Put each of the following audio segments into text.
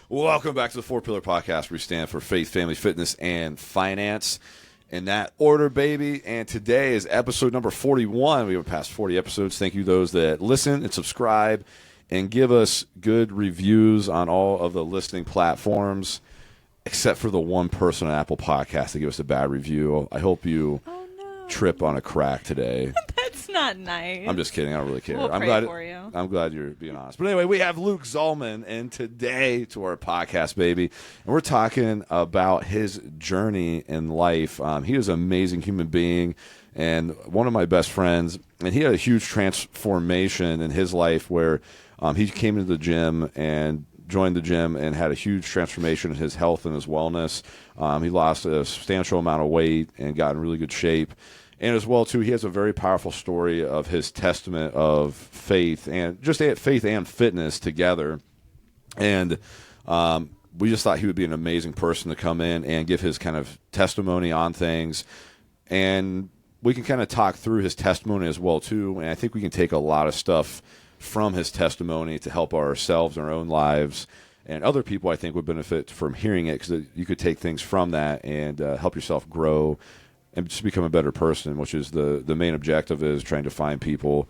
Welcome back to the Four Pillar Podcast, where we stand for faith, family, fitness, and finance. In that order, baby. And today is episode number 41. We have passed 40 episodes. Thank you those that listen and subscribe and give us good reviews on all of the listening platforms, except for the one person on Apple Podcasts that gave us a bad review. I hope you trip on a crack today. That's not nice. I'm just kidding. I don't really care. We'll pray for you. I'm glad you're being honest. But anyway, we have Luke Zolman in today to our podcast, baby. And we're talking about his journey in life. He is an amazing human being and one of my best friends. And he had a huge transformation in his life where he came into the gym and joined the gym and had a huge transformation in his health and his wellness. He lost a substantial amount of weight and got in really good shape. And as well, too, he has a very powerful story of his testament of faith and just faith and fitness together. And we just thought he would be an amazing person to come in and give his kind of testimony on things. And we can kind of talk through his testimony as well, too. And I think we can take a lot of stuff from his testimony to help ourselves in our own lives. And other people, I think, would benefit from hearing it because you could take things from that and help yourself grow and just become a better person, which is the main objective, is trying to find people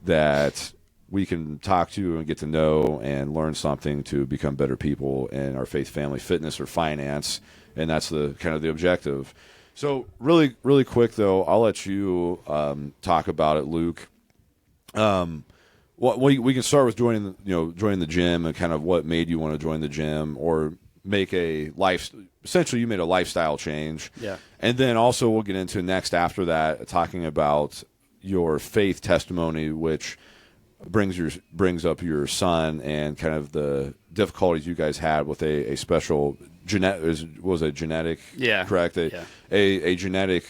that we can talk to and get to know and learn something to become better people in our faith, family, fitness, or finance. And that's the kind of the objective. So really, really quick, though, I'll let you talk about it, Luke. Well, we can start with joining the gym and kind of what made you want to join the gym or make essentially you made a lifestyle change. Yeah. And then also we'll get into next after that talking about your faith testimony, which brings up your son and kind of the difficulties you guys had with a special genetic, yeah, correct? A genetic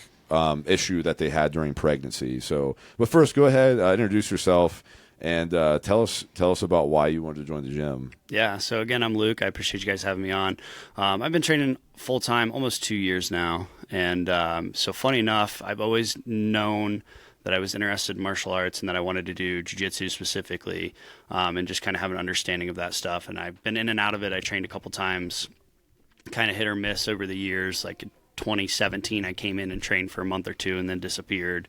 issue that they had during pregnancy. So, but first, go ahead, introduce yourself. And tell us about why you wanted to join the gym. Yeah, so again, I'm Luke. I appreciate you guys having me on. I've been training full-time almost 2 years now. And so funny enough, I've always known that I was interested in martial arts and that I wanted to do jiu-jitsu specifically and just kind of have an understanding of that stuff. And I've been in and out of it. I trained a couple times, kind of hit or miss over the years. Like in 2017, I came in and trained for a month or two and then disappeared.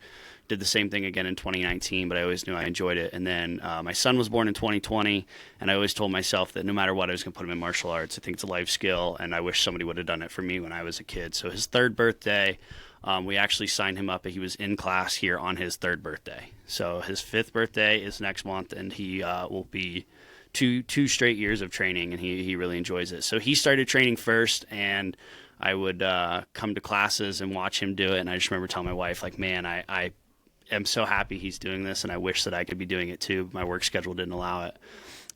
Did the same thing again in 2019, but I always knew I enjoyed it. And then my son was born in 2020, and I always told myself that no matter what, I was going to put him in martial arts. I think it's a life skill, and I wish somebody would have done it for me when I was a kid. So his third birthday, we actually signed him up. He was in class here on his third birthday. So his fifth birthday is next month, and he will be two straight years of training, and he really enjoys it. So he started training first, and I would come to classes and watch him do it. And I just remember telling my wife, like, man, I am so happy he's doing this, and I wish that I could be doing it too. My work schedule didn't allow it.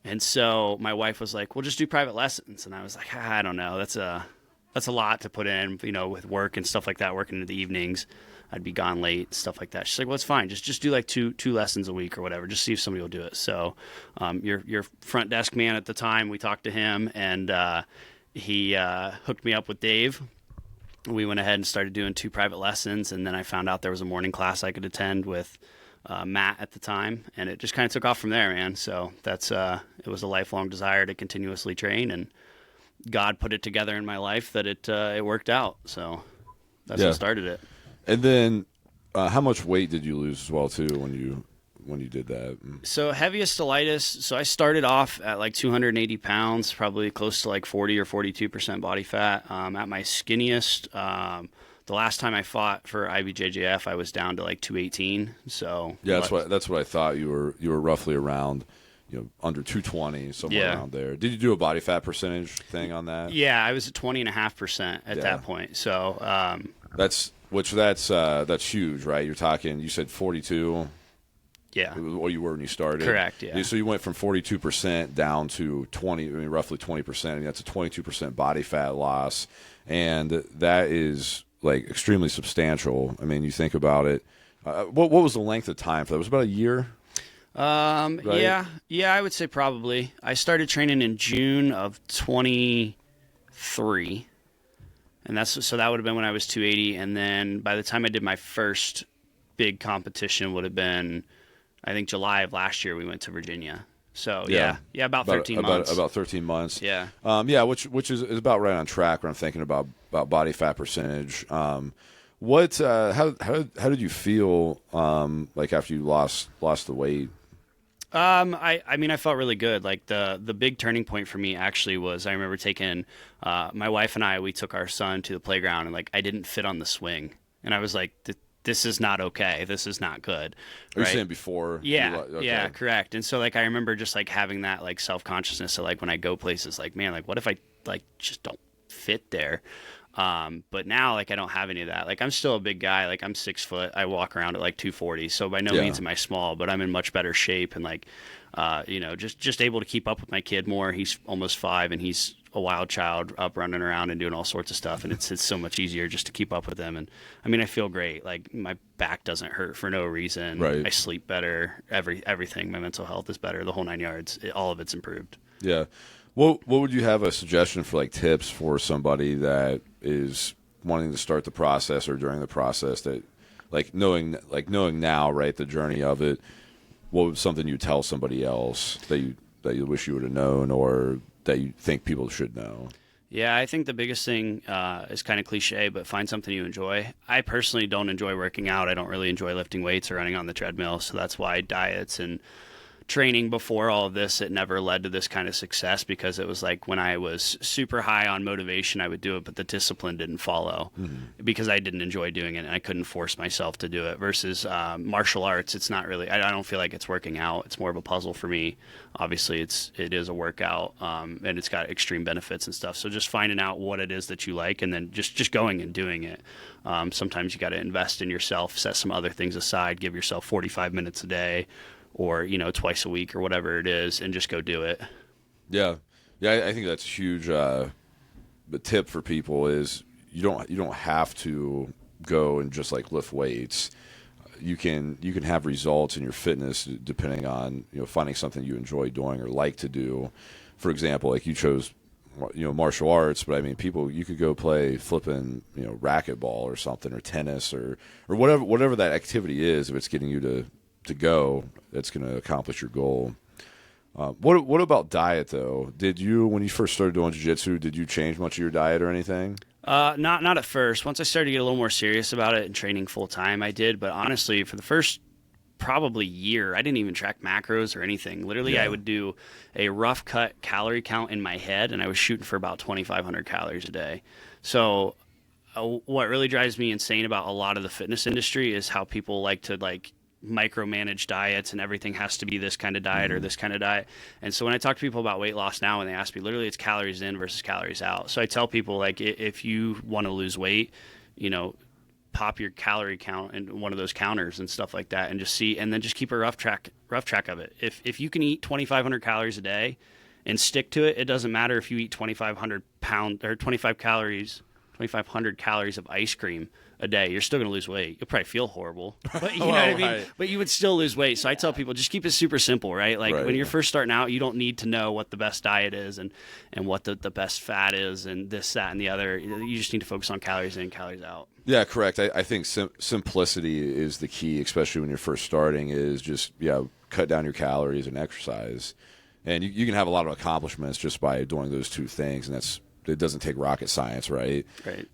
And so my wife was like, well, just do private lessons. And I was like, I don't know. That's a lot to put in, with work and stuff like that, working into the evenings. I'd be gone late, stuff like that. She's like, well, it's fine. Just do like two lessons a week or whatever. Just see if somebody will do it. So your front desk man at the time, we talked to him, and he hooked me up with Dave. We went ahead and started doing 2 private lessons, and then I found out there was a morning class I could attend with Matt at the time, and it just kind of took off from there, man. So that's it was a lifelong desire to continuously train, and God put it together in my life that it worked out. So that's what started it. And then how much weight did you lose as well, too, when you did that? So heaviest to lightest, so I started off at like 280 pounds, probably close to like 40 or 42% body fat. At my skinniest, the last time I fought for IBJJF, I was down to like 218. So yeah, that's what I thought. You were roughly around, under 220, somewhere around there. Did you do a body fat percentage thing on that? Yeah, I was at 20.5% at that point. So that's huge, right? You're talking. You said 42. Yeah. What you were when you started. Correct, yeah. So you went from 42% down to roughly 20%, and that's a 22% body fat loss. And that is, like, extremely substantial. I mean, you think about it. What was the length of time for that? It was about a year? Right? Yeah, I would say probably. I started training in June of 23. And that would have been when I was 280. And then by the time I did my first big competition would have been, I think, July of last year we went to Virginia. So about 13 months. About 13 months. Yeah. Which is about right on track when I'm thinking about body fat percentage. What how did you feel like after you lost the weight? I mean, I felt really good. Like the big turning point for me actually was I remember taking my wife and we took our son to the playground, and like I didn't fit on the swing, and I was like, this is not okay. This is not good. Are you saying before? Yeah, okay. yeah, correct. And so like I remember just like having that like self-consciousness. So like when I go places, like man, like what if I like just don't fit there? But now like I don't have any of that. Like I'm still a big guy. Like I'm 6 foot. I walk around at like 240. So by no means am I small, but I'm in much better shape and like, just able to keep up with my kid more. He's almost 5 and he's a wild child up running around and doing all sorts of stuff. And it's so much easier just to keep up with him. And I mean, I feel great. Like my back doesn't hurt for no reason. Right. I sleep better. Everything. My mental health is better. The whole 9 yards. All of it's improved. Yeah. What would you have a suggestion for like tips for somebody that is wanting to start the process or during the process that like knowing now, right, the journey of it, what was something you'd tell somebody else that you wish you would have known or that you think people should know? Yeah, I think the biggest thing is kind of cliche, but find something you enjoy. I personally don't enjoy working out. I don't really enjoy lifting weights or running on the treadmill, so that's why diets and training before all of this, it never led to this kind of success because it was like when I was super high on motivation, I would do it, but the discipline didn't follow because I didn't enjoy doing it and I couldn't force myself to do it. Versus martial arts, it's not really, I don't feel like it's working out. It's more of a puzzle for me. Obviously, it is a workout and it's got extreme benefits and stuff. So just finding out what it is that you like and then just going and doing it. Sometimes you got to invest in yourself, set some other things aside, give yourself 45 minutes a day, or twice a week or whatever it is, and just go do it. Yeah, I think that's a huge the tip for people is you don't have to go and just like lift weights. You can have results in your fitness depending on finding something you enjoy doing or like to do. For example, like you chose martial arts, but I mean you could go play flipping racquetball or something or tennis or whatever that activity is if it's getting you to go, that's going to accomplish your goal. What about diet though? Did you, when you first started doing jiu-jitsu, did you change much of your diet or anything? Not at first. Once I started to get a little more serious about it and training full time, I did. But honestly, for the first probably year, I didn't even track macros or anything. Literally, I would do a rough cut calorie count in my head, and I was shooting for about 2,500 calories a day. So what really drives me insane about a lot of the fitness industry is how people like to micromanage diets and everything has to be this kind of diet or this kind of diet. And so when I talk to people about weight loss now and they ask me, literally it's calories in versus calories out. So I tell people like if you want to lose weight, pop your calorie count in one of those counters and stuff like that and just see, and then just keep a rough track of it. If you can eat 2,500 calories a day and stick to it, it doesn't matter if you eat 2,500 calories of ice cream a day, you're still going to lose weight. You'll probably feel horrible, but you know what I mean? Right. But you would still lose weight. So I tell people, just keep it super simple, right? Like when you're first starting out, you don't need to know what the best diet is and what the best fat is and this, that, and the other. You just need to focus on calories in, calories out. Yeah, correct. I think simplicity is the key, especially when you're first starting, is just, cut down your calories and exercise. And you can have a lot of accomplishments just by doing those two things. And it doesn't take rocket science, right? Right.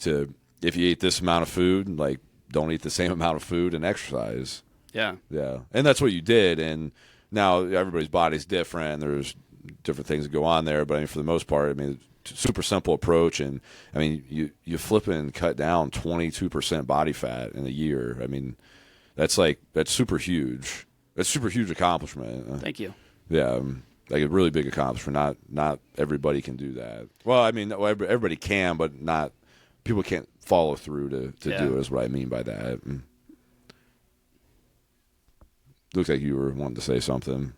If you eat this amount of food, like don't eat the same amount of food and exercise. Yeah. Yeah. And that's what you did. And now everybody's body's different. There's different things that go on there. But I mean, for the most part, I mean, super simple approach. And I mean, you flip and cut down 22% body fat in a year. I mean, that's super huge. That's super huge accomplishment. Thank you. Yeah. Like a really big accomplishment. Not everybody can do that. Well, I mean, everybody can, but not people can't follow through to do it, is what I mean by that. Looks like you were wanting to say something.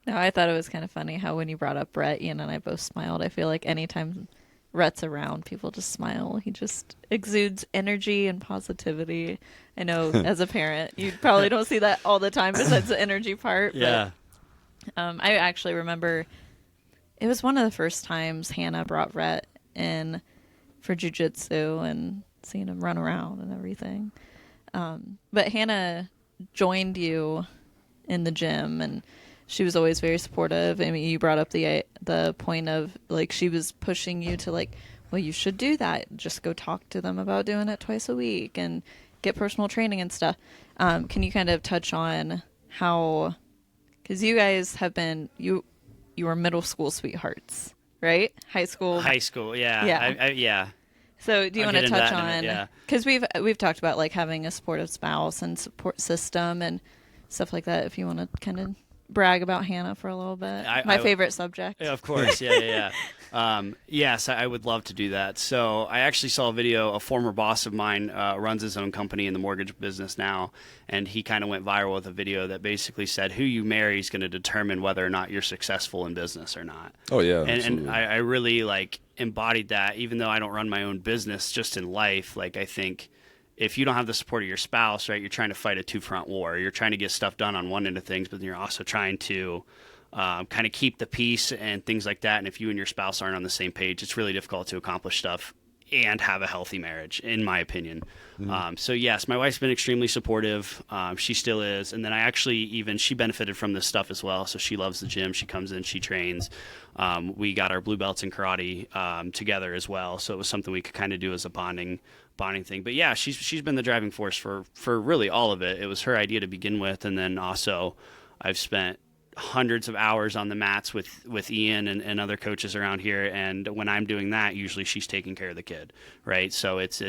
No, I thought it was kind of funny how when you brought up Rhett, Ian and I both smiled. I feel like anytime Rhett's around, people just smile. He just exudes energy and positivity. I know as a parent, you probably don't see that all the time besides the energy part. Yeah. But, I actually remember it was one of the first times Hannah brought Rhett in for jiu-jitsu and seeing him run around and everything. But Hannah joined you in the gym, and she was always very supportive. I mean, you brought up the point of like she was pushing you to like, well, you should do that. Just go talk to them about doing it twice a week and get personal training and stuff. Can you kind of touch on how, because you guys have been, you were middle school sweethearts, right? High school, yeah. yeah. So do you I'll want to get into touch that in a on, minute, yeah. because we've talked about like having a supportive spouse and support system and stuff like that. If you want to kind of brag about Hannah for a little bit, my favorite subject. Yeah, of course. Yeah. Yes, I would love to do that. So I actually saw a video. A former boss of mine runs his own company in the mortgage business now, and he kind of went viral with a video that basically said who you marry is going to determine whether or not you're successful in business or not. Oh yeah, and I really like embodied that. Even though I don't run my own business, just in life, like I think if you don't have the support of your spouse, right, you're trying to fight a two-front war. You're trying to get stuff done on one end of things, but then you're also trying to kind of keep the peace and things like that. And if you and your spouse aren't on the same page, it's really difficult to accomplish stuff and have a healthy marriage, in my opinion. So yes, my wife's been extremely supportive. She still is. And then she benefited from this stuff as well. So she loves the gym. She comes in, she trains. We got our blue belts in karate together as well. So it was something we could kind of do as a bonding thing. But yeah, she's been the driving force for really all of it. It was her idea to begin with. And then also I've spent hundreds of hours on the mats with Ian and other coaches around here. And when I'm doing that, usually she's taking care of the kid. Right. So it's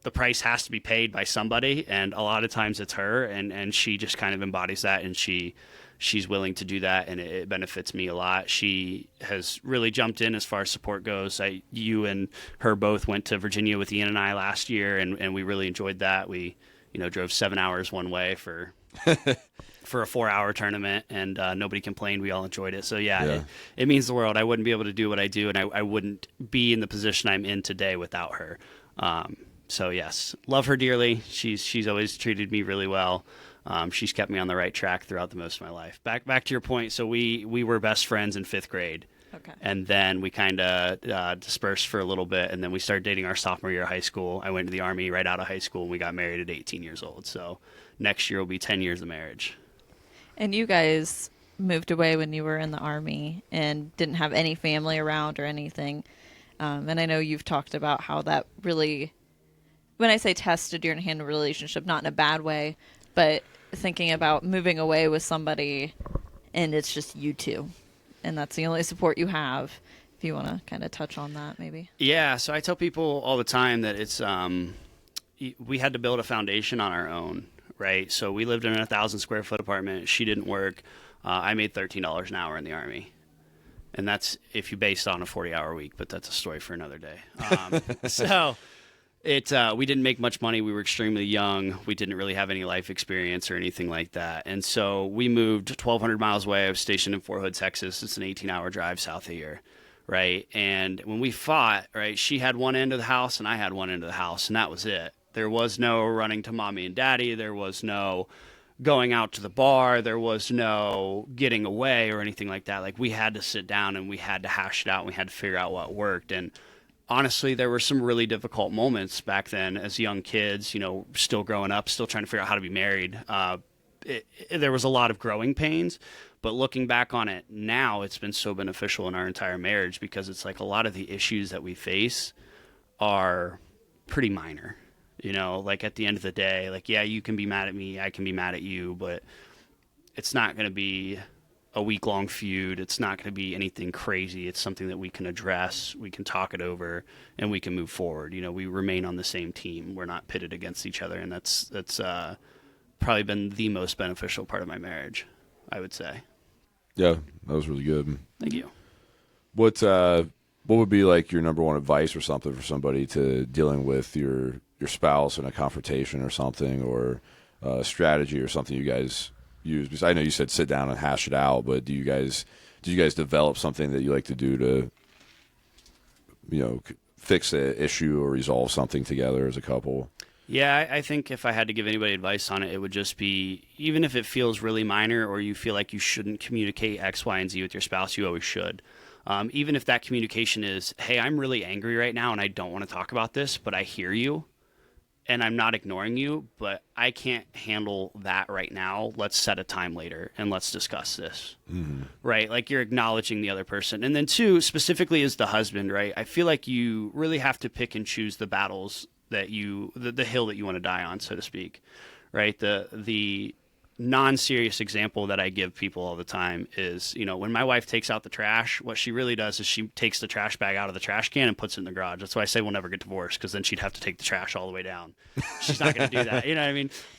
the price has to be paid by somebody. And a lot of times it's her, and she just kind of embodies that. And she's willing to do that, and it benefits me a lot. She has really jumped in as far as support goes. You and her both went to Virginia with Ian and I last year, and we really enjoyed that. We, drove 7 hours one way for a 4-hour tournament, and nobody complained. We all enjoyed it. So yeah. It means the world. I wouldn't be able to do what I do, and I wouldn't be in the position I'm in today without her. So yes, love her dearly. She's always treated me really well. She's kept me on the right track throughout the most of my life. Back to your point. So we were best friends in 5th grade. Okay. And then we kind of dispersed for a little bit, and then we started dating our sophomore year of high school. I went to the Army right out of high school, and we got married at 18 years old. So next year will be 10 years of marriage. And you guys moved away when you were in the Army and didn't have any family around or anything. And I know you've talked about how that really, when I say tested your hand relationship, not in a bad way, but thinking about moving away with somebody and it's just you two, and that's the only support you have. If you want to kind of touch on that, maybe. Yeah. So I tell people all the time that it's we had to build a foundation on our own, right? So we lived in a 1,000 square foot apartment. She didn't work. I made $13 an hour in the Army. And that's if you based on a 40-hour week, but that's a story for another day. So we didn't make much money. We were extremely young. We didn't really have any life experience or anything like that. And so we moved 1,200 miles away. I was stationed in Fort Hood, Texas. It's an 18-hour drive south of here, right? And when we fought, right, she had one end of the house and I had one end of the house, and that was it. There was no running to mommy and daddy. There was no going out to the bar. There was no getting away or anything like that. Like, we had to sit down and we had to hash it out. And we had to figure out what worked. And honestly, there were some really difficult moments back then as young kids, still growing up, still trying to figure out how to be married. There was a lot of growing pains, but looking back on it now, it's been so beneficial in our entire marriage, because it's like a lot of the issues that we face are pretty minor. Like at the end of the day, like, yeah, you can be mad at me, I can be mad at you, but it's not going to be a week-long feud. It's not going to be anything crazy. It's something that we can address, we can talk it over, and we can move forward. We remain on the same team. We're not pitted against each other, and that's probably been the most beneficial part of my marriage, I would say. Yeah, that was really good. Thank you. What would be like your number one advice or something for somebody to dealing with your spouse in a confrontation or something, or a strategy or something you guys use? Because I know you said sit down and hash it out, but do you guys develop something that you like to do to fix an issue or resolve something together as a couple? Yeah, I think if I had to give anybody advice on it, it would just be, even if it feels really minor or you feel like you shouldn't communicate X, Y, and Z with your spouse, you always should. Even if that communication is, hey, I'm really angry right now and I don't want to talk about this, but I hear you. and I'm not ignoring you, but I can't handle that right now. Let's set a time later and let's discuss this. Mm-hmm. Right? Like you're acknowledging the other person. And then two, specifically as the husband, right? I feel like you really have to pick and choose the battles that the hill that you want to die on, so to speak. Right? The non-serious example that I give people all the time is, when my wife takes out the trash, what she really does is she takes the trash bag out of the trash can and puts it in the garage. That's why I say we'll never get divorced, because then she'd have to take the trash all the way down. She's not going to do that. You know what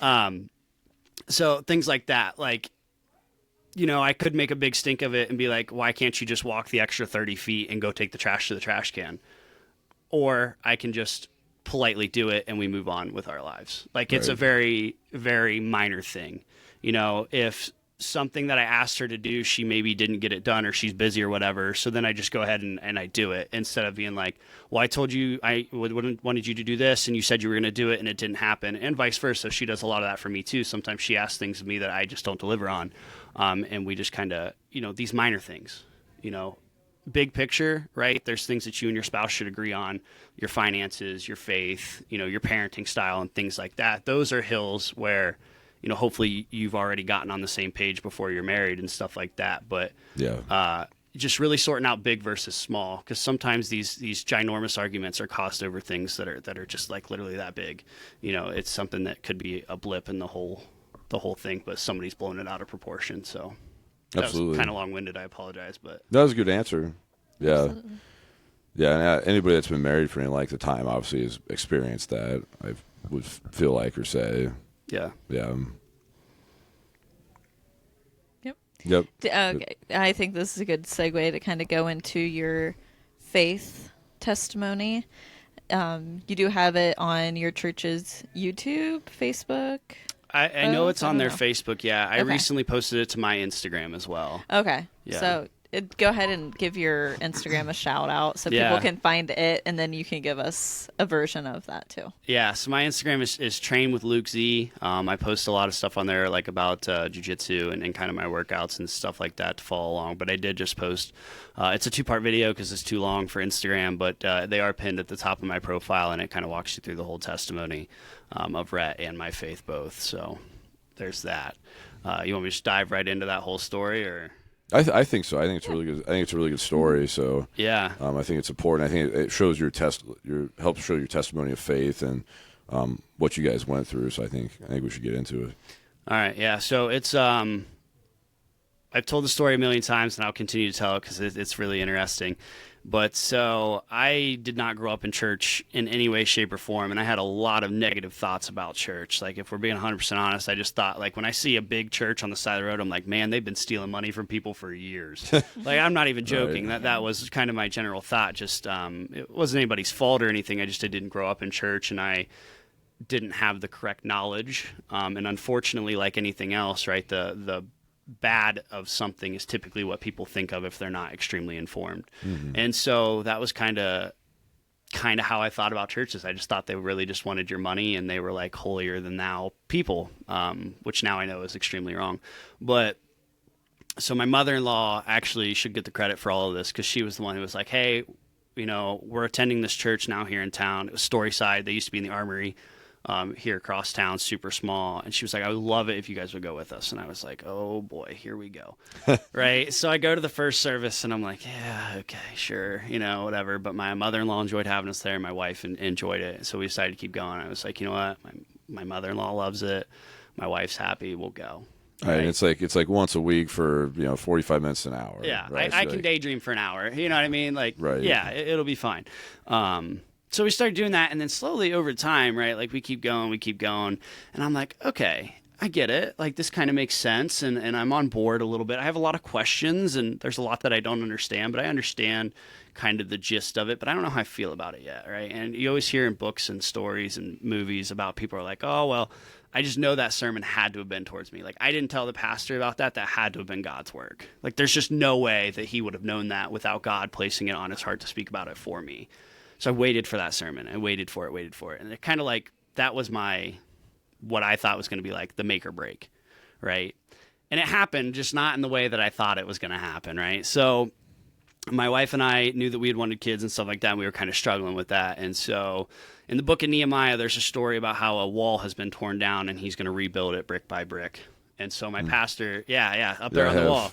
I mean? So things like that, like, I could make a big stink of it and be like, why can't you just walk the extra 30 feet and go take the trash to the trash can? Or I can just politely do it and we move on with our lives. Like, it's a very, very minor thing. If something that I asked her to do, she maybe didn't get it done or she's busy or whatever. So then I just go ahead and I do it, instead of being like, well, I told you I wanted you to do this and you said you were going to do it and it didn't happen, and vice versa. She does a lot of that for me too. Sometimes she asks things of me that I just don't deliver on. And we just kind of, these minor things, big picture, right? There's things that you and your spouse should agree on, your finances, your faith, your parenting style and things like that. Those are hills where, hopefully you've already gotten on the same page before you're married and stuff like that. But just really sorting out big versus small, because sometimes these ginormous arguments are caused over things that are just like literally that big. It's something that could be a blip in the whole thing, but somebody's blown it out of proportion. So that Absolutely. was kind of long-winded. I apologize, but that was a good answer. Yeah. Absolutely. Yeah, and anybody that's been married for any length of time obviously has experienced that, I would feel like, or say. yeah. Yeah. Yep. Yep. Okay. I think this is a good segue to kind of go into your faith testimony. You do have it on your church's YouTube, Facebook. I know it's on their know. Facebook. Yeah, I Okay. recently posted it to my Instagram as well. Okay. Yeah. So go ahead and give your Instagram a shout out so Yeah. people can find it, and then you can give us a version of that too. Yeah, so my Instagram is Train with Luke Z. I post a lot of stuff on there, like about jiu-jitsu and kind of my workouts and stuff like that to follow along. But I did just post, it's a 2-part video because it's too long for Instagram, but they are pinned at the top of my profile, and it kind of walks you through the whole testimony of Rhett and my faith both. So there's that. You want me to just dive right into that whole story, or? I think so. I think it's really good. I think it's a really good story. So Yeah. I think it's important. I think it shows helps show your testimony of faith and what you guys went through. So I think we should get into it. All right. Yeah. So it's I've told the story a million times, and I'll continue to tell it because it's really interesting. But so I did not grow up in church in any way, shape, or form, and I had a lot of negative thoughts about church. Like, if we're being 100% honest, I just thought, like, when I see a big church on the side of the road, I'm like, man, they've been stealing money from people for years. Like, I'm not even joking. Right. That was kind of my general thought. Just it wasn't anybody's fault or anything. I didn't grow up in church, and I didn't have the correct knowledge. And unfortunately, like anything else, right, the bad of something is typically what people think of if they're not extremely informed. Mm-hmm. And so that was kind of how I thought about churches. I just thought they really just wanted your money, and they were like holier than thou people, which now I know is extremely wrong. But so my mother-in-law actually should get the credit for all of this, because she was the one who was like, hey, we're attending this church now here in town. It was Storyside. They used to be in the Armory. Here across town, super small. And she was like, I would love it if you guys would go with us. And I was like, oh boy, here we go. Right. So I go to the first service and I'm like, yeah, okay, sure. Whatever. But my mother-in-law enjoyed having us there. My wife enjoyed it. So we decided to keep going. I was like, you know what? My mother-in-law loves it. My wife's happy. We'll go. Right. And it's like once a week for 45 minutes an hour. Yeah. Right? I can daydream for an hour. You know what I mean? Like, right. Yeah, it'll be fine. So we started doing that, and then slowly over time, right, like we keep going, and I'm like, okay, I get it. Like, this kind of makes sense, and I'm on board a little bit. I have a lot of questions, and there's a lot that I don't understand, but I understand kind of the gist of it, but I don't know how I feel about it yet, right? And you always hear in books and stories and movies about people are like, oh, well, I just know that sermon had to have been towards me. Like, I didn't tell the pastor about that. That had to have been God's work. Like, there's just no way that he would have known that without God placing it on his heart to speak about it for me. So I waited for that sermon. I waited for it. And it kind of like, that was what I thought was going to be like the make or break, right? And it happened, just not in the way that I thought it was going to happen, right? So my wife and I knew that we had wanted kids and stuff like that, and we were kind of struggling with that. And so in the book of Nehemiah, there's a story about how a wall has been torn down and he's going to rebuild it brick by brick. And so my pastor, up there on the wall.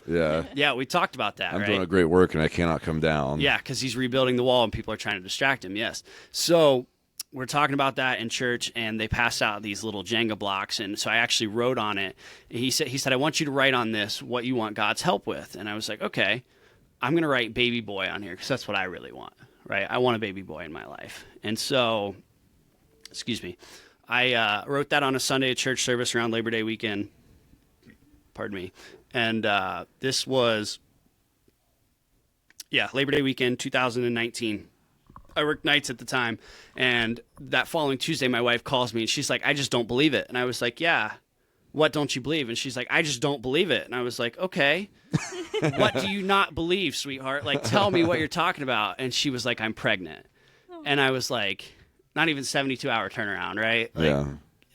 Yeah, we talked about that, I'm right? doing a great work and I cannot come down. Yeah, because he's rebuilding the wall and people are trying to distract him, yes. So we're talking about that in church, and they passed out these little Jenga blocks, and so I actually wrote on it. He said, I want you to write on this what you want God's help with. And I was like, okay, I'm going to write baby boy on here because that's what I really want, right? I want a baby boy in my life. And so, I wrote that on a Sunday at church service around Labor Day weekend. Pardon me. And this was, Labor Day weekend, 2019. I worked nights at the time, and that following Tuesday, my wife calls me, and she's like, I just don't believe it. And I was like, yeah, what don't you believe? And she's like, I just don't believe it. And I was like, okay, what do you not believe, sweetheart? Like, tell me what you're talking about. And she was like, I'm pregnant. And I was like, not even 72-hour turnaround, right? Like, Yeah.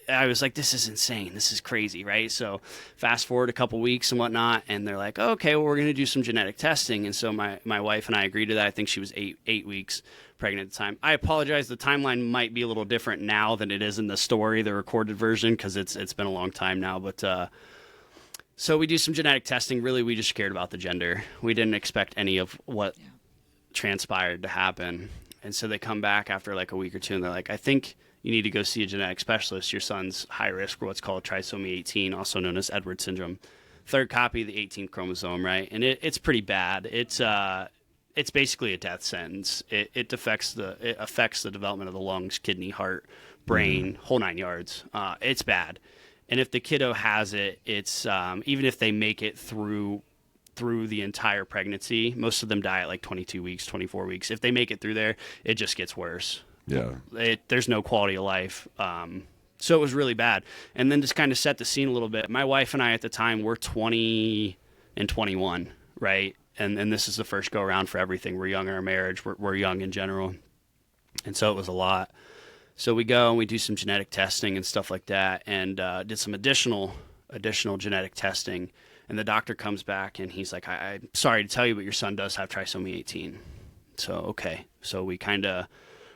I was like, this is insane. This is crazy, right? So fast forward a couple weeks and whatnot, and they're like, okay, well, we're going to do some genetic testing. And so my wife and I agreed to that. I think she was eight weeks pregnant at the time. I apologize. The timeline might be a little different now than it is in the story, the recorded version, because it's been a long time now. But so we do some genetic testing. Really, we just cared about the gender. We didn't expect any of what transpired to happen. And so they come back after like a week or two, and they're like, I think you need to go see a genetic specialist. Your son's high risk for what's called trisomy 18, also known as Edwards syndrome. Third copy of the 18th chromosome, right? And it's pretty bad. It's basically a death sentence. It affects the development of the lungs, kidney, heart, brain, whole nine yards. It's bad. And if the kiddo has it, it's even if they make it through the entire pregnancy, most of them die at like 22 weeks, 24 weeks. If they make it through there, it just gets worse. Yeah. There's no quality of life. So it was really bad. And then just kind of set the scene a little bit. My wife and I at the time were 20 and 21, right? And this is the first go around for everything. We're young in our marriage. We're young in general. And so it was a lot. So we go and we do some genetic testing and stuff like that, and did some additional genetic testing. And the doctor comes back and he's like, I'm sorry to tell you, but your son does have trisomy 18. So, okay. So we kind of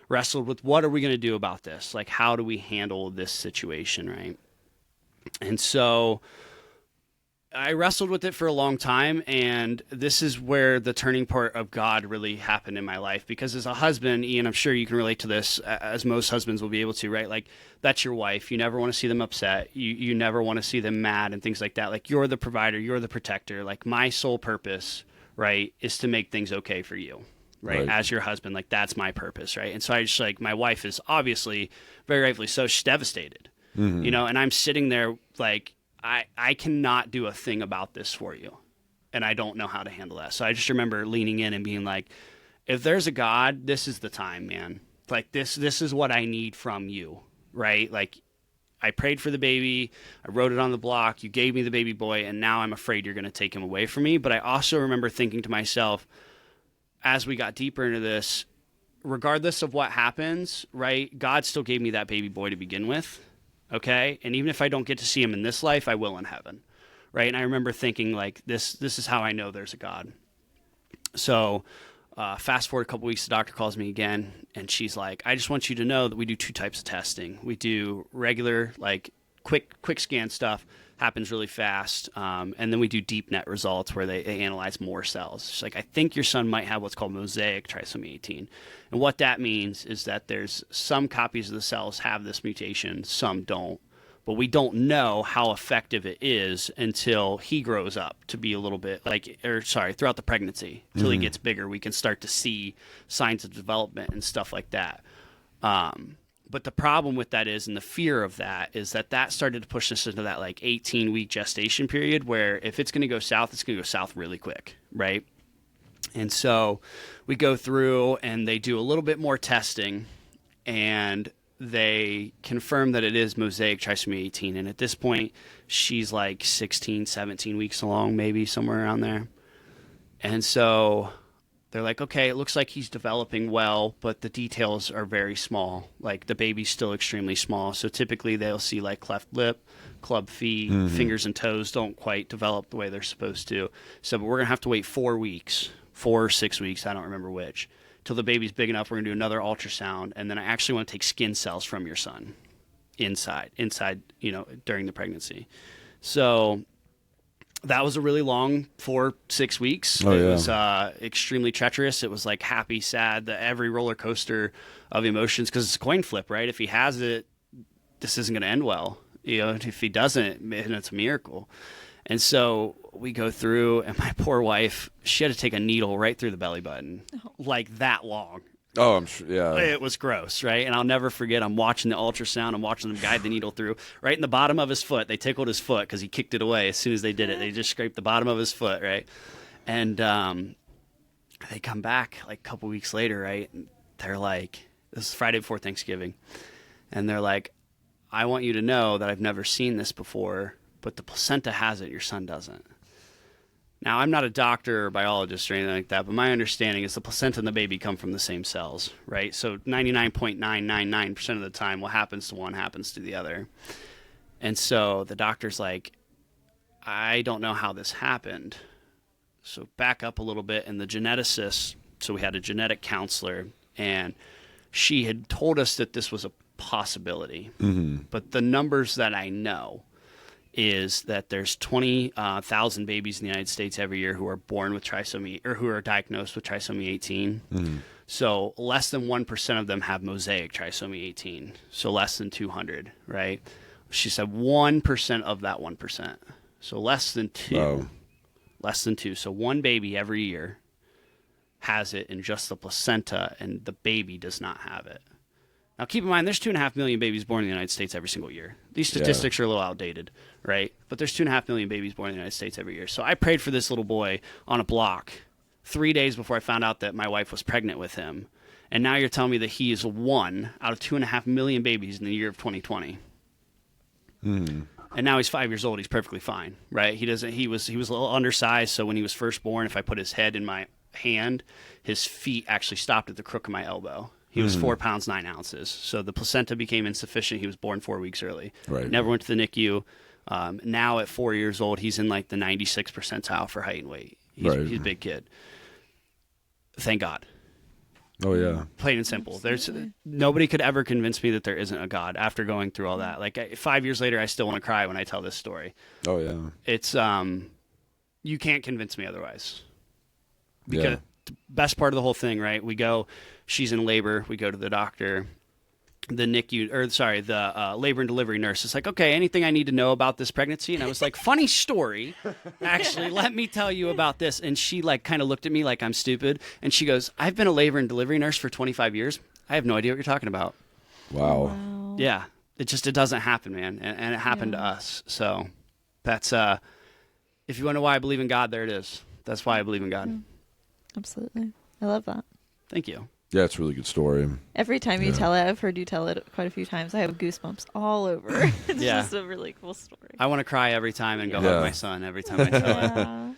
wrestled with what are we going to do about this? Like, how do we handle this situation, right? And so I wrestled with it for a long time, and this is where the turning part of God really happened in my life. Because as a husband, Ian, I'm sure you can relate to this, as most husbands will be able to, right? Like, that's your wife. You never want to see them upset. You never want to see them mad and things like that. Like, you're the provider. You're the protector. Like, my sole purpose, right, is to make things okay for you. Right? As your husband, like, that's my purpose, right? And so I just, like, my wife is obviously, very rightfully so, she's devastated, you know, and I'm sitting there like, I cannot do a thing about this for you, and I don't know how to handle that. So I just remember leaning in and being like, if there's a God, this is the time, man. Like, this is what I need from you, right? Like, I prayed for the baby, I wrote it on the block, you gave me the baby boy, and now I'm afraid you're going to take him away from me. But I also remember thinking to myself, as we got deeper into this, regardless of what happens, right, God still gave me that baby boy to begin with, okay? And even if I don't get to see him in this life, I will in heaven, right? And I remember thinking, like, this is how I know there's a God. So fast forward a couple weeks, the doctor calls me again, and she's like, I just want you to know that we do two types of testing. We do regular, like, quick scan stuff, happens really fast. And then we do deep net results where they analyze more cells. She's like, I think your son might have what's called mosaic trisomy 18. And what that means is that there's some copies of the cells have this mutation, some don't. But we don't know how effective it is until he grows up to be a little bit throughout the pregnancy, until he gets bigger, we can start to see signs of development and stuff like that. But the problem with that is, and the fear of that is that started to push us into that like 18-week gestation period where if it's going to go south, it's going to go south really quick, right? And so we go through and they do a little bit more testing and they confirm that it is mosaic trisomy 18. And at this point, she's like 16, 17 weeks along, maybe somewhere around there. And so they're like, okay, it looks like he's developing well, but the details are very small. Like, the baby's still extremely small. So typically they'll see like cleft lip, club feet, fingers and toes don't quite develop the way they're supposed to. So but we're going to have to wait 4 weeks 4 or 6 weeks, I don't remember which, till the baby's big enough. We're going to do another ultrasound, and then I actually want to take skin cells from your son inside, during the pregnancy. So that was a really long 4-6 weeks. Oh, it yeah. was extremely treacherous. It was like happy, sad, every roller coaster of emotions, because it's a coin flip, right? If he has it, this isn't going to end well. If he doesn't, man, it's a miracle. And so we go through, and my poor wife, she had to take a needle right through the belly button, like that long. Oh, I'm sure. Yeah. It was gross, right? And I'll never forget, I'm watching the ultrasound. I'm watching them guide the needle through. Right in the bottom of his foot, they tickled his foot because he kicked it away as soon as they did it. They just scraped the bottom of his foot, right? And they come back like a couple weeks later, right? And they're like, this is Friday before Thanksgiving. And they're like, I want you to know that I've never seen this before, but the placenta has it, your son doesn't. Now, I'm not a doctor or biologist or anything like that, but my understanding is the placenta and the baby come from the same cells, right? So 99.999% of the time, what happens to one happens to the other. And so the doctor's like, I don't know how this happened. So back up a little bit, and the geneticist, so we had a genetic counselor, and she had told us that this was a possibility. Mm-hmm. But the numbers that I know is that there's 20,000 babies in the United States every year who are born with trisomy, or who are diagnosed with trisomy 18. Mm-hmm. So less than 1% of them have mosaic trisomy 18. So less than 200, right? She said 1% of that 1%. So less than 2. Wow. Less than 2. So one baby every year has it in just the placenta, and the baby does not have it. Now, keep in mind, there's 2.5 million babies born in the United States every single year. These statistics are a little outdated, right? But there's 2.5 million babies born in the United States every year. So I prayed for this little boy on a block 3 days before I found out that my wife was pregnant with him. And now you're telling me that he is one out of 2.5 million babies in the year of 2020. And now he's 5 years old. He's perfectly fine, right? He was a little undersized, so when he was first born, if I put his head in my hand, his feet actually stopped at the crook of my elbow. He was 4 pounds 9 ounces. So the placenta became insufficient. He was born 4 weeks early. Right. Never went to the NICU. Now at 4 years old, he's in like the 96th percentile for height and weight. He's a big kid. Thank God. Oh, yeah. Plain and simple. Nobody could ever convince me that there isn't a God after going through all that. Like 5 years later, I still want to cry when I tell this story. Oh, yeah. It's you can't convince me otherwise. Because the best part of the whole thing, right? We go, she's in labor. We go to the doctor. The labor and delivery nurse is like, okay, anything I need to know about this pregnancy? And I was like, funny story. Actually, let me tell you about this. And she like kind of looked at me like I'm stupid. And she goes, I've been a labor and delivery nurse for 25 years. I have no idea what you're talking about. Wow. Yeah. It doesn't happen, man. And it happened to us. So that's, if you want to know why I believe in God, there it is. That's why I believe in God. Absolutely. I love that. Thank you. Yeah, it's a really good story. Every time you tell it, I've heard you tell it quite a few times. I have goosebumps all over. It's just a really cool story. I want to cry every time and go hug my son every time I tell it.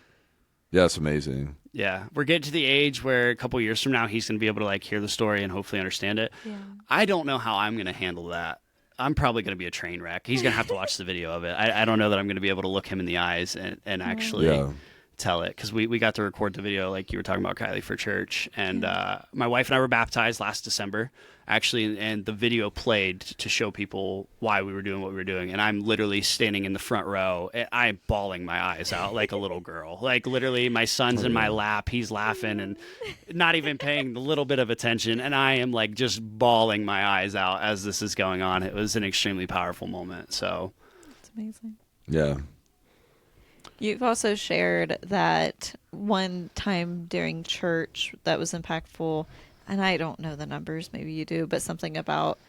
Yeah, it's amazing. Yeah, we're getting to the age where a couple years from now, he's going to be able to like hear the story and hopefully understand it. Yeah. I don't know how I'm going to handle that. I'm probably going to be a train wreck. He's going to have to watch the video of it. I don't know that I'm going to be able to look him in the eyes and actually tell it, because we got to record the video like you were talking about, Kylie, for church. And my wife and I were baptized last December, actually, and the video played to show people why we were doing what we were doing. And I'm literally standing in the front row, and I'm bawling my eyes out like a little girl. Like literally my son's in my lap, he's laughing and not even paying the little bit of attention, and I am like just bawling my eyes out as this is going on. It was an extremely powerful moment. So it's amazing. Yeah. You've also shared that one time during church that was impactful, and I don't know the numbers, maybe you do, but something about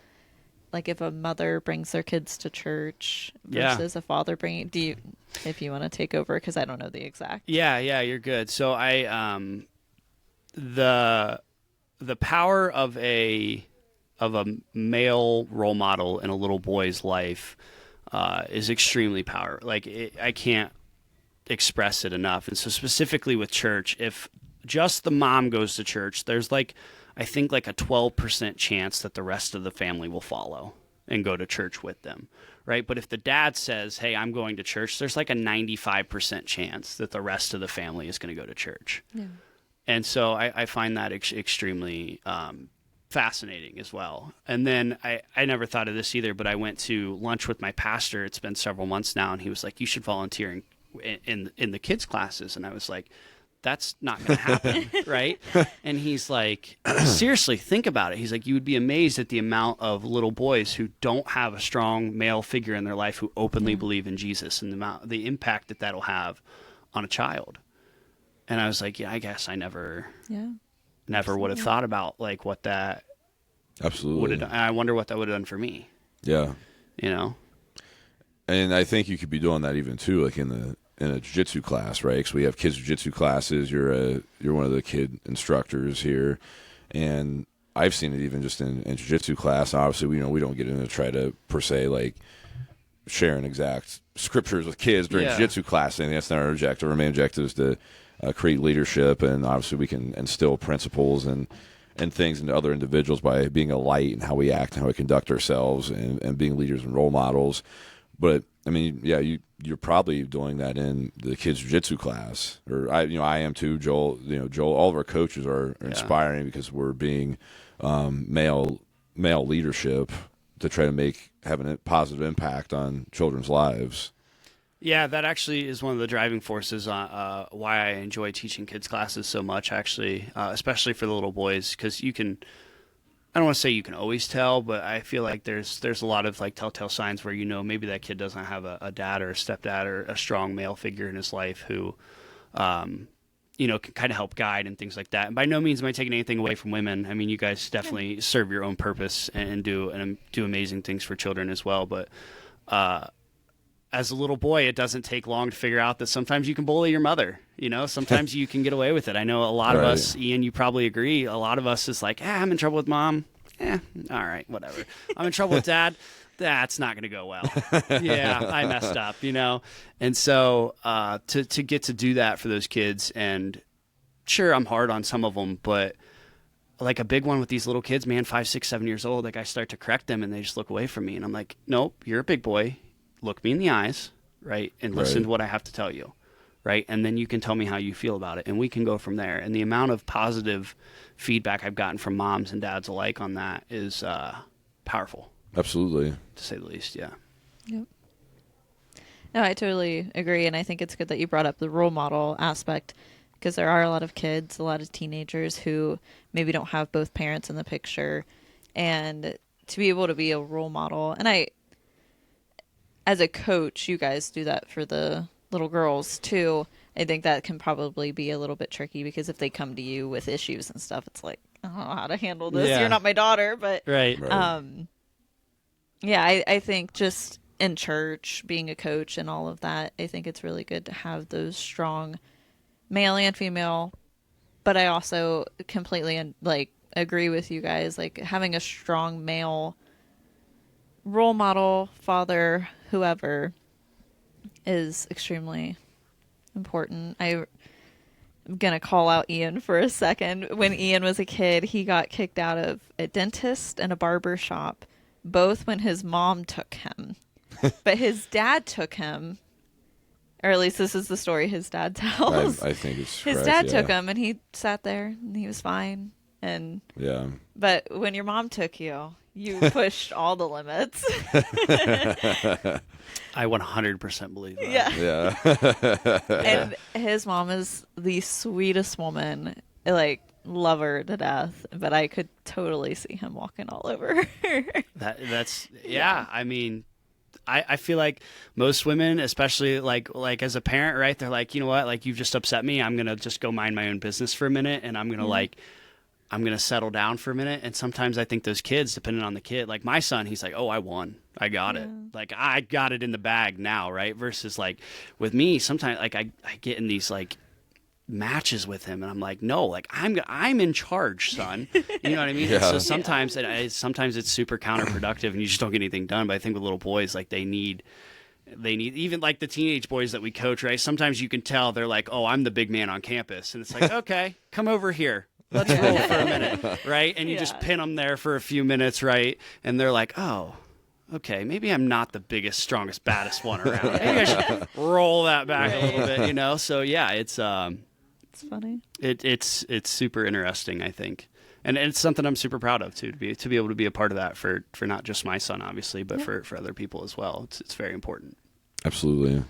like if a mother brings their kids to church versus a father bringing. If you want to take over, because I don't know the exact. Yeah, you're good. So the power of a male role model in a little boy's life is extremely powerful. Like I can't express it enough. And so specifically with church, if just the mom goes to church, there's like I think like a 12% chance that the rest of the family will follow and go to church with them, right? But if the dad says, hey, I'm going to church, there's like a 95% chance that the rest of the family is going to go to church. Yeah. And so I find that extremely fascinating as well. And then I never thought of this either, but I went to lunch with my pastor. It's been several months now, and he was like, "You should volunteer in the kids' classes." And I was like, "That's not going to happen," right? And he's like, "Seriously, think about it." He's like, "You would be amazed at the amount of little boys who don't have a strong male figure in their life who openly believe in Jesus, and the impact that that'll have on a child." And I was like, "Yeah, I guess I never would have thought about like what that Absolutely would have done. I wonder what that would have done for me." Yeah. You know? And I think you could be doing that even too, like in a jiu-jitsu class, right? Because we have kids jiu-jitsu classes. You're one of the kid instructors here, and I've seen it even just in jiu-jitsu class. Obviously, we don't get into try to per se like sharing exact scriptures with kids during jiu-jitsu class. And that's not our objective. Our main objective is to create leadership, and obviously we can instill principles and things into other individuals by being a light and how we act and how we conduct ourselves and being leaders and role models. But I mean, yeah, you're probably doing that in the kids' jiu-jitsu class, or I am too. Joel, all of our coaches are inspiring because we're being male leadership to try to have a positive impact on children's lives. Yeah, that actually is one of the driving forces on why I enjoy teaching kids classes so much, actually, especially for the little boys, because I don't want to say you can always tell, but I feel like there's a lot of like telltale signs where maybe that kid doesn't have a dad or a stepdad or a strong male figure in his life who, can kind of help guide and things like that. And by no means am I taking anything away from women. I mean, you guys definitely serve your own purpose and do amazing things for children as well. But as a little boy, it doesn't take long to figure out that sometimes you can bully your mother. Sometimes you can get away with it. I know a lot of us, Ian, you probably agree, a lot of us is like, I'm in trouble with mom. All right, whatever. I'm in trouble with dad. That's not going to go well. Yeah, I messed up, And so to get to do that for those kids, and sure, I'm hard on some of them, but like a big one with these little kids, man, 5, 6, 7 years old, like I start to correct them and they just look away from me. And I'm like, nope, you're a big boy. Look me in the eyes, right? And listen to what I have to tell you, right? And then you can tell me how you feel about it, and we can go from there. And the amount of positive feedback I've gotten from moms and dads alike on that is powerful. Absolutely. To say the least, yeah. Yep. No, I totally agree, and I think it's good that you brought up the role model aspect, because there are a lot of kids, a lot of teenagers who maybe don't have both parents in the picture, and to be able to be a role model, and as a coach, you guys do that for the little girls too. I think that can probably be a little bit tricky, because if they come to you with issues and stuff, it's like, I don't know how to handle this. You're not my daughter, but right. Yeah, I think just in church, being a coach and all of that, I think it's really good to have those strong male and female. But I also completely agree with you guys, like having a strong male role model, father, whoever, is extremely important. I'm going to call out Ian for a second. When Ian was a kid, he got kicked out of a dentist and a barber shop, both when his mom took him. But his dad took him, or at least this is the story his dad tells. I think it's his correct, dad took him, and he sat there, and he was fine. But when your mom took you, you pushed all the limits. I 100% believe that. Yeah. And his mom is the sweetest woman. Love her to death. But I could totally see him walking all over her. That's I mean, I feel like most women, especially like as a parent, right? They're like, you know what? Like, you've just upset me. I'm gonna just go mind my own business for a minute, and I'm gonna I'm going to settle down for a minute. And sometimes I think those kids, depending on the kid, like my son, he's like, oh, I won. I got it. Like, I got it in the bag now, right? Versus like with me, sometimes like I get in these like matches with him and I'm like, no, like I'm in charge, son. You know what I mean? So sometimes it's super counterproductive and you just don't get anything done. But I think with little boys, like they need even like the teenage boys that we coach, right? Sometimes you can tell they're like, oh, I'm the big man on campus. And it's like, okay, come over here. Let's roll for a minute, right? And you just pin them there for a few minutes, right? And they're like, oh, okay, maybe I'm not the biggest, strongest, baddest one around. Maybe I should roll that back a little bit, you know? So, yeah, it's It's funny. It's super interesting, I think. And it's something I'm super proud of too, to be able to be a part of that for not just my son, obviously, but for other people as well. It's very important. Absolutely.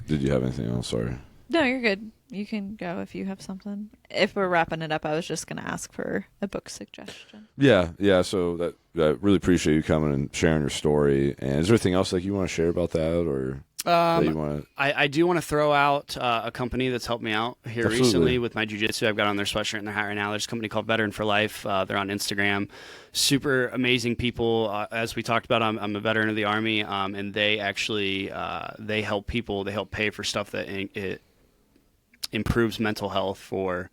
Did you have anything else? Sorry. No, you're good. You can go if you have something. If we're wrapping it up, I was just going to ask for a book suggestion. Yeah. So I really appreciate you coming and sharing your story. And is there anything else like you want to share about that, or that you want to? I do want to throw out a company that's helped me out here Absolutely. recently with my jiu-jitsu. I've got on their sweatshirt and their hat right now. There's a company called Veteran for Life. They're on Instagram. Super amazing people. As we talked about, I'm a veteran of the Army, and they actually they help people. They help pay for stuff that it improves mental health for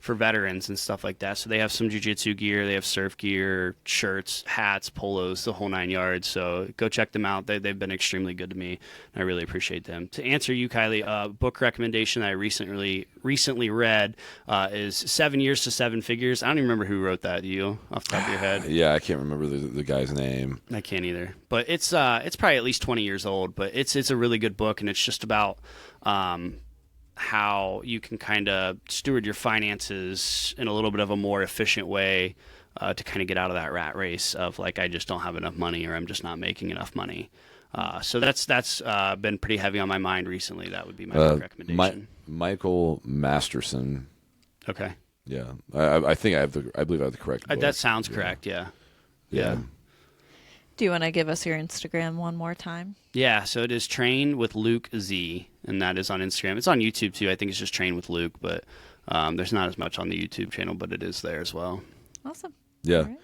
veterans and stuff like that. So they have some jiu-jitsu gear, they have surf gear, shirts, hats, polos, the whole 9 yards. So go check them out. They've been extremely good to me, and I really appreciate them. To answer you, Kylie, a book recommendation that I recently read is 7 Years to Seven Figures. I don't even remember who wrote that. Do you, off the top of your head? Yeah, I can't remember the guy's name. I can't either. But it's probably at least 20 years old, but it's a really good book, and it's just about how you can kind of steward your finances in a little bit of a more efficient way to kind of get out of that rat race of like, I just don't have enough money, or I'm just not making enough money. So that's been pretty heavy on my mind recently. That would be my book recommendation. Michael Masterson. Okay. Yeah, I think I believe I have the correct book. That sounds correct. Yeah. Do you want to give us your Instagram one more time? Yeah, so it is Train with Luke Z, and that is on Instagram. It's on YouTube too. I think it's just Train with Luke, but there's not as much on the YouTube channel, but it is there as well. Awesome. Yeah. All right.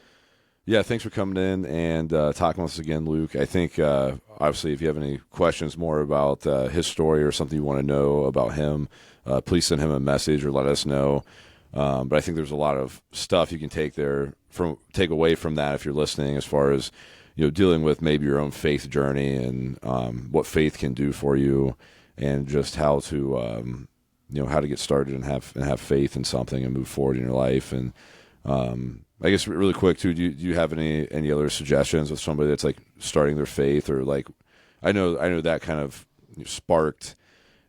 Yeah, thanks for coming in and talking with us again, Luke. I think, obviously, if you have any questions more about his story or something you want to know about him, please send him a message or let us know. But I think there's a lot of stuff you can take away from that if you're listening, as far as dealing with maybe your own faith journey and what faith can do for you, and just how to how to get started and have faith in something and move forward in your life. And I guess really quick too, do you have any other suggestions with somebody that's like starting their faith, or like I know that kind of sparked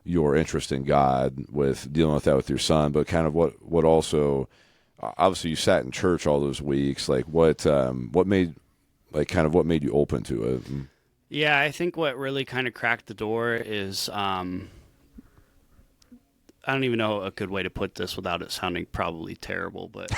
your interest in God with dealing with that with your son, but kind of what also, obviously you sat in church all those weeks, like what made you open to it? Yeah, I think what really kind of cracked the door is I don't even know a good way to put this without it sounding probably terrible, but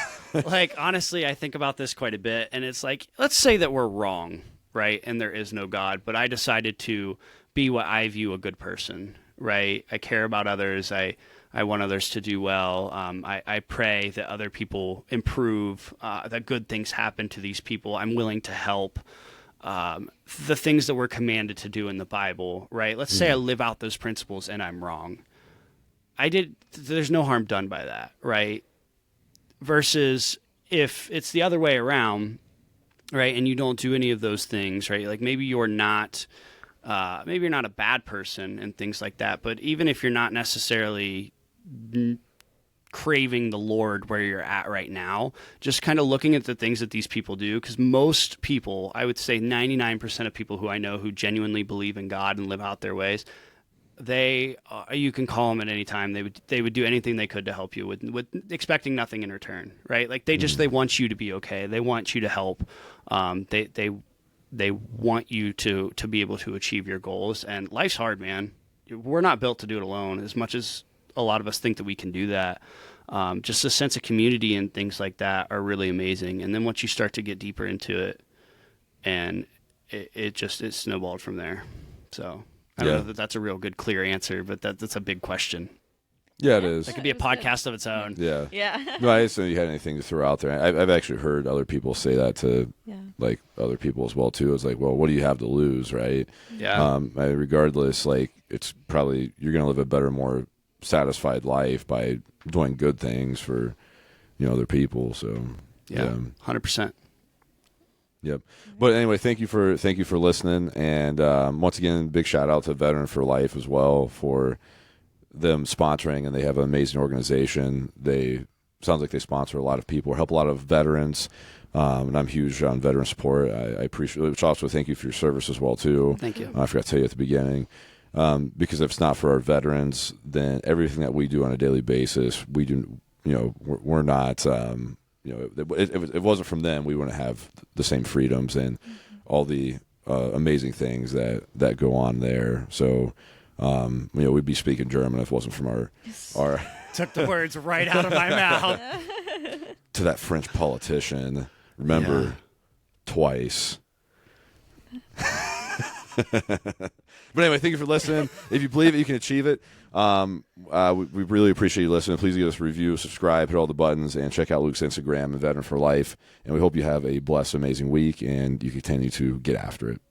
like honestly, I think about this quite a bit, and it's like, let's say that we're wrong, right? And there is no God, but I decided to be what I view a good person, right? I care about others. I want others to do well. I pray that other people improve, that good things happen to these people. I'm willing to help. The things that we're commanded to do in the Bible, right? Let's say I live out those principles and I'm wrong. There's no harm done by that, right? Versus if it's the other way around, right, and you don't do any of those things, right? Like maybe you're not a bad person and things like that, but even if you're not necessarily craving the Lord where you're at right now, just kind of looking at the things that these people do, because most people, I would say 99% of people who I know who genuinely believe in God and live out their ways, you can call them at any time. They would do anything they could to help you with expecting nothing in return, right? Like they want you to be okay. They want you to help. They want you to be able to achieve your goals. And life's hard, man. We're not built to do it alone, as much as a lot of us think that we can do that. Just a sense of community and things like that are really amazing. And then once you start to get deeper into it, and it snowballed from there. So I don't know that that's a real good, clear answer, but that's a big question. Yeah, it is. It could be a podcast of its own. Yeah. Yeah. No, I just know you had anything to throw out there. I've actually heard other people say that to like other people as well too. It's like, well, what do you have to lose, right? Yeah. Regardless, like it's probably you're gonna live a better, more satisfied life by doing good things for other people. So yeah, 100%. Yep. But anyway, thank you for listening, and once again, big shout out to Veteran for Life as well for them sponsoring, and they have an amazing organization. Sounds like they sponsor a lot of people, help a lot of veterans, and I'm huge on veteran support. I appreciate it. Which also thank you for your service as well too. Thank you. I forgot to tell you at the beginning. because if it's not for our veterans, then everything that we do on a daily basis, we do. We're not. If it wasn't from them, we wouldn't have the same freedoms and all the amazing things that go on there. So, we'd be speaking German if it wasn't from our Took the words right out of my mouth. to that French politician. Remember, twice. But anyway, thank you for listening. If you believe it, you can achieve it. We really appreciate you listening. Please give us a review, subscribe, hit all the buttons, and check out Luke's Instagram and Veteran for Life. And we hope you have a blessed, amazing week, and you continue to get after it.